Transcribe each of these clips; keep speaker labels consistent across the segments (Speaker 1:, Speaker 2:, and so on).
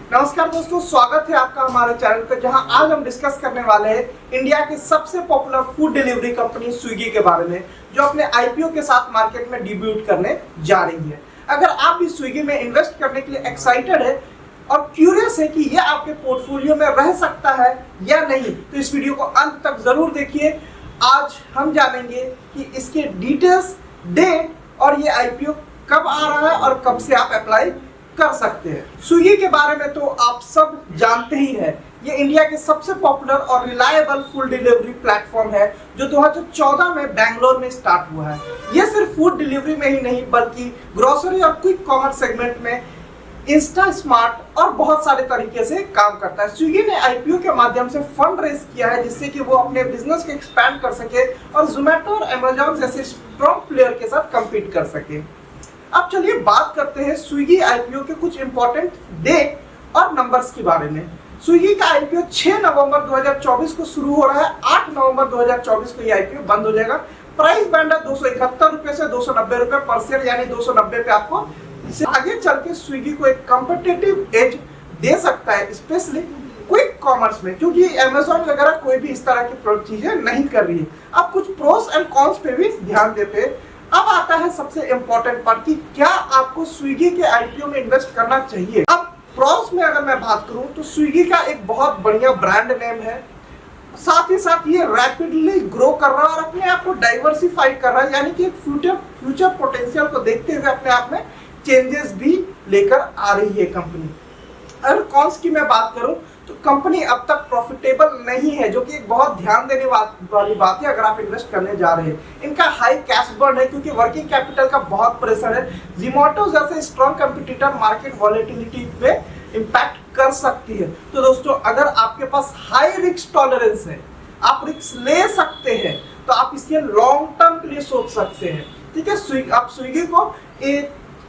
Speaker 1: नमस्कार दोस्तों, स्वागत है आपका हमारे चैनल पर, जहां आज हम डिस्कस करने वाले हैं इंडिया की सबसे popular food delivery company Swiggy के बारे में, जो अपने आईपीओ के साथ मार्केट में डिब्यूट करने जा रही है। अगर आप भी स्विगी में इन्वेस्ट करने के लिए एक्साइटेड है और क्यूरियस है कि यह आपके पोर्टफोलियो में रह सकता है या नहीं, तो इस वीडियो को अंत तक जरूर देखिए। आज हम जानेंगे कि इसके डिटेल्स, डेट और ये आईपीओ कब आ रहा है और कब से आप अप्लाई कर सकते हैं। स्विगी के बारे में तो आप सब जानते ही हैं। ये इंडिया के सबसे पॉपुलर और रिलायबल फूड डिलीवरी प्लेटफॉर्म है, जो 2014 में बैंगलोर में स्टार्ट हुआ है। ये सिर्फ फूड डिलीवरी में ही नहीं, बल्कि ग्रोसरी और क्विक कॉमर्स सेगमेंट में इंस्टा स्मार्ट और बहुत सारे तरीके से काम करता है। स्विगी ने आईपीओ के माध्यम से फंड रेज किया है, जिससे कि वो अपने बिजनेस को एक्सपैंड कर सके और जोमेटो और अमेजॉन जैसे स्ट्रॉन्ग प्लेयर के साथ कम्पीट कर सके। अब चलिए बात करते हैं स्विगी आईपीओ के कुछ इंपॉर्टेंट डेट और नंबर्स के बारे में। स्विगी का आईपीओ 6 नवंबर 2024 को शुरू हो रहा है। 8 नवंबर 2024 को ये आईपीओ बंद हो जाएगा। प्राइस बैंड है 271 रुपए से 290 रुपए पर शेयर, यानी 290 पे आपको इसे आगे चल के स्विगी को एक कॉम्पिटिटिव एज दे सकता है, स्पेशली क्विक कॉमर्स में, क्योंकि अमेजॉन वगैरह कोई भी इस तरह की चीजें नहीं कर रही है। अब कुछ प्रोस एंड कॉन्स पे भी ध्यान देते हैं। अब आता है सबसे इंपॉर्टेंट पार्ट कि क्या आपको स्विगी के आईपीओ में इन्वेस्ट करना चाहिए। अब प्रॉस में अगर मैं बात करूं तो स्विगी का एक बहुत बढ़िया ब्रांड नेम है, साथ ही साथ ये रैपिडली ग्रो कर रहा है और अपने आप को डाइवर्सिफाई कर रहा है, यानी कि एक फ्यूचर पोटेंशियल को देखते हुए अपने आप में चेंजेस भी लेकर आ रही है कंपनी। अगर कॉन्स की मैं बात करूं तो कंपनी अब तक प्रॉफिटेबल नहीं है, जो कि एक बहुत ध्यान देने वाली बात है अगर आप इन्वेस्ट करने जा रहे हैं। इनका हाई कैश बर्न है, क्योंकि वर्किंग कैपिटल का बहुत प्रेशर है। जोमेटो जैसे स्ट्रॉन्ग कंपटीटर मार्केट वॉलेटिलिटी पे इम्पैक्ट कर सकती है। तो दोस्तों, अगर आपके पास हाई रिस्क टॉलरेंस है, आप रिस्क ले सकते हैं, तो आप इसके लॉन्ग टर्म के लिए सोच सकते हैं। ठीक है, आप स्विगी को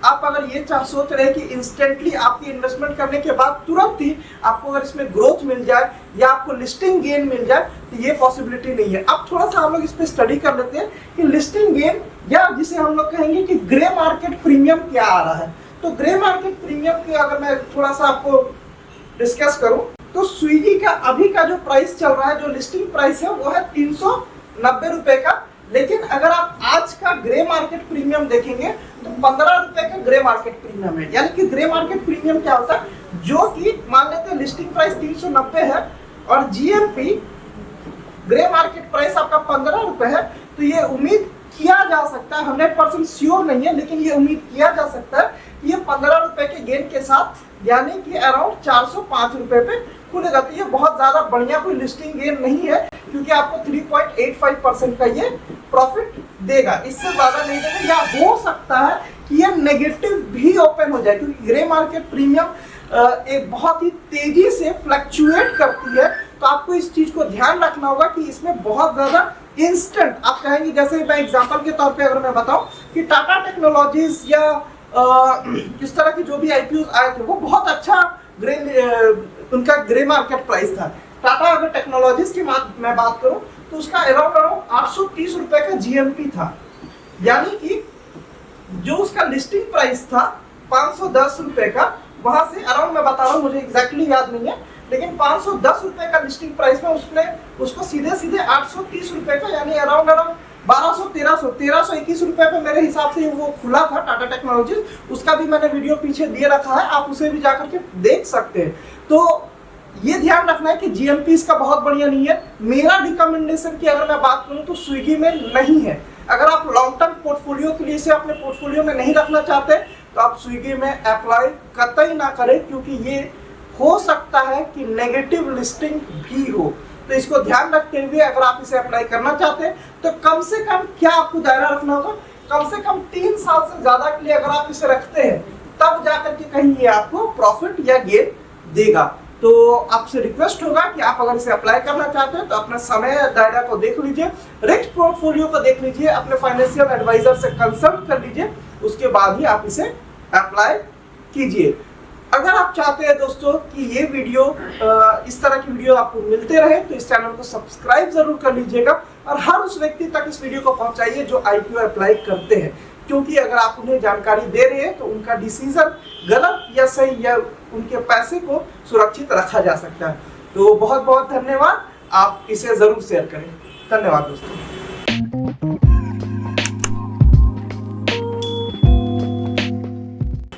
Speaker 1: आप अगर ये सोच रहे हैं कि इंस्टेंटली आपकी इन्वेस्टमेंट करने के बाद तुरंत ही आपको अगर इसमें ग्रोथ मिल जाए या आपको लिस्टिंग गेन मिल जाए, तो ये पॉसिबिलिटी नहीं है। अब थोड़ा सा हम लोग इस पे स्टडी कर लेते हैं कि लिस्टिंग गेन, या जिसे हम लोग कहेंगे कि ग्रे मार्केट प्रीमियम, क्या आ रहा है। तो ग्रे मार्केट प्रीमियम की अगर मैं थोड़ा सा आपको डिस्कस करूं तो स्विगी का अभी का जो प्राइस चल रहा है, जो लिस्टिंग प्राइस है, वो है 390 रुपए का। लेकिन अगर आप आज का ग्रे मार्केट प्रीमियम देखेंगे तो 15 रुपए का ग्रे मार्केट प्रीमियम है। यानी कि ग्रे मार्केट प्रीमियम क्या होता है, जो कि मान लेते हैं लिस्टिंग प्राइस 390 है और जीएमपी ग्रे मार्केट प्राइस आपका 15 रुपए है, तो ये उम्मीद किया जा सकता है, 100% श्योर नहीं है, लेकिन ये उम्मीद किया जा सकता है कि ये 15 रुपए के गेन के साथ, यानी कि अराउंड 405 रुपए पे खुलेगा। तो ये बहुत ज्यादा बढ़िया कोई लिस्टिंग गेन नहीं है, क्योंकि आपको 3.85% का ये प्रॉफिट देगा, इससे ज्यादा नहीं देगा। या हो सकता है कि ये नेगेटिव भी ओपन हो जाए, क्योंकि ग्रे मार्केट प्रीमियम एक बहुत ही तेजी से फ्लक्चुएट करती है। तो आपको इस चीज को ध्यान रखना होगा कि इसमें बहुत ज्यादा इंस्टेंट, आप कहेंगे, जैसे मैं एग्जांपल के तौर पे अगर मैं बताऊं कि टाटा टेक्नोलॉजीज या इस तरह की जो भी आईपीओ आए थे, वो बहुत अच्छा उनका ग्रे मार्केट प्राइस था। टाटा अगर टेक्नोलॉजीज की मैं बात करूं तो उसका अराउंड 830 रुपए का जीएमपी था, यानी कि जो उसका लिस्टिंग प्राइस था 510 रुपए का, वहां से अराउंड, मैं बता रहा हूं, मुझे एग्जैक्टली याद नहीं है, लेकिन 510 रुपए का लिस्टिंग प्राइस में उसने उसको सीधे 830 रुपए का, यानी अराउंड 1321 रुपए पे मेरे हिसाब से वो खुला था टाटा टेक्नोलॉजीज। उसका भी मैंने वीडियो पीछे दिए रखा है, आप उसे भी जाकर के देख सकते हैं। तो ये ध्यान रखना है कि जीएमपी इसका बहुत बढ़िया नहीं है। मेरा रिकमेंडेशन की अगर मैं बात करूं तो स्विगी में नहीं है। अगर आप लॉन्ग टर्म पोर्टफोलियो के लिए इसे अपने पोर्टफोलियो में नहीं रखना चाहते, तो आप स्विगी में अप्लाई कतई ना करें, क्योंकि ये हो सकता है कि नेगेटिव लिस्टिंग भी हो। तो इसको ध्यान रखते हुए अगर आप इसे अप्लाई करना चाहते हैं, तो कम से कम क्या आपको दायरा रखना होगा, कम से कम 3 साल से ज्यादा के लिए अगर आप इसे रखते हैं, तब जाकर के कहीं ये आपको प्रॉफिट या गेन देगा। तो आपसे रिक्वेस्ट होगा कि आप अगर इसे अप्लाई करना चाहते हैं तो अपना समय दायरा को देख लीजिए, रिस्क पोर्टफोलियो को देख लीजिए, अपने फाइनेंशियल एडवाइजर से कंसल्ट कर लीजिए, उसके बाद ही आप इसे अप्लाई कीजिए। अगर आप चाहते हैं दोस्तों कि ये वीडियो इस तरह की वीडियो आपको मिलते रहे, तो इस चैनल को सब्सक्राइब जरूर कर लीजिएगा और हर उस व्यक्ति तक इस वीडियो को पहुंचाइए जो आईपीओ अप्लाई करते हैं, क्योंकि अगर आप उन्हें जानकारी दे रहे हैं तो उनका डिसीजन गलत या सही या उनके पैसे को सुरक्षित रखा जा सकता है। तो बहुत बहुत धन्यवाद, आप इसे जरूर शेयर करें। धन्यवाद दोस्तों।